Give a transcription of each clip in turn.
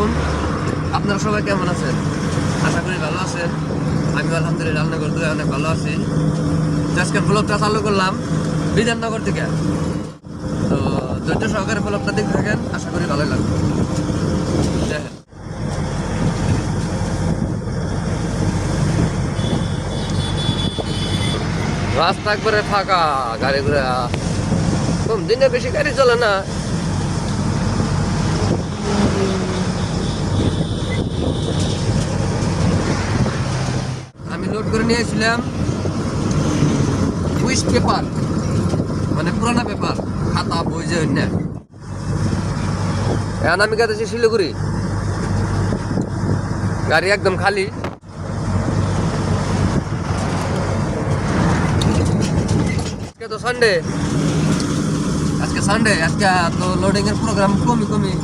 আলাইকুম। আপনারা সবাই কেমন আছেন? আশা করি ভালো আছেন। আমি আলহামদুলিল্লাহ রান্নাঘর থেকে অনেক ভালো আছি। আজকে ব্লগটা চালু করলাম বিধাননগর থেকে। তো ধৈর্য সহকারে ব্লগটা দেখতে থাকেন, আশা করি ভালোই লাগবে। দেখেন রাস্তা একবারে ফাঁকা, গাড়ি ঘোড়া কম, দিনে বেশি গাড়ি চলে না। আমি লোড করে নিয়েছিলাম উইস্ট পেপার, মানে পুরানা পেপার, খাতা বই যে না। এখন আমি গেছি শিলিগুড়ি, গাড়ি একদম খালি। আজকে তো সানডে, আজকে সানডে, আজকে তো লোডিং এর প্রোগ্রাম কমি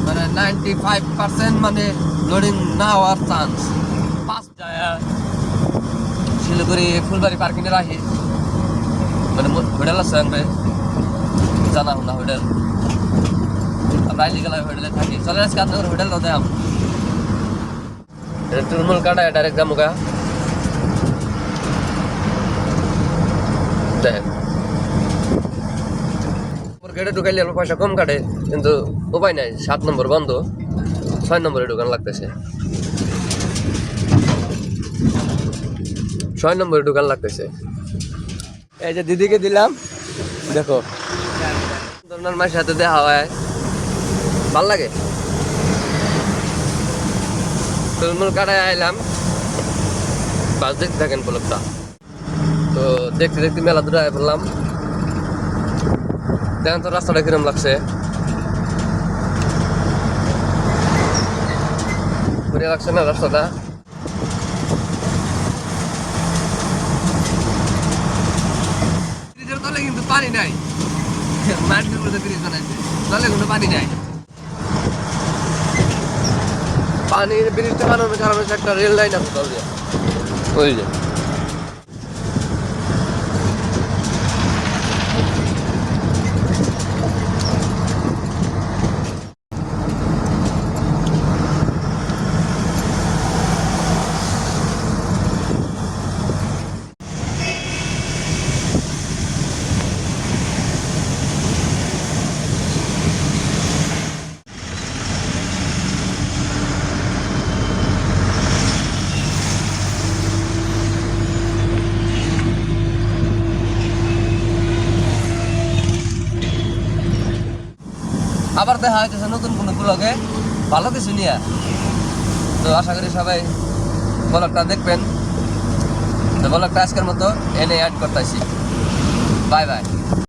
মানে 95% মানে লোডিং না হওয়ার চান্স। পাঁচ যায় শিলিগুড়ি ফুলবাড়ি পার্কিংয়ে রাখি, মানে হোটেল আছে জানা না হোটেল, আমরা ইলিগাল হোটেলে থাকি। চলে আজকে আপনাদের হোটেল তো দেখাম। এটা তুলমুল কাটা ডাইরেক্ট জামুগা। দেখেন গেটে ঢুকাইলে আমার পয়সা কম কাটে, কিন্তু উপায় নাই, 7 নম্বর বন্ধ, 6 নম্বরে ঢুকান লাগতেছে, 6 নম্বরে ঢুকান লাগতেছে। এই যে দিদিকে দিলাম, দেখো ধরনের মায়ের সাথে দেখা হয়, ভাল লাগে। তুলমুল কাটায় আইলাম, বাস দেখতে থাকেন ব্লগটা। তো দেখতে দেখতে মেলা দূরে আয় পড়লাম। দেখেন তো রাস্তাটা কিরম লাগছে, ঘুরে লাগছে না রাস্তাটা। ব্রিজের তলে কিন্তু পানি নাই, মাটির মধ্যে ব্রিজ বানাইছে, তলে কিন্তু পানি নাই। পানির ব্রিজটা বানানোর কারণে একটা রেল লাইন আছে তল দিয়ে, ওই যে। আবার দেখা হইতেছে নতুন কোনো ব্লগে ভালো কিছু নিয়ে। তো আশা করি সবাই ব্লগটা দেখবেন। তো ব্লগটা আজকের মতো এনে অ্যাড করতেছি। Bye bye.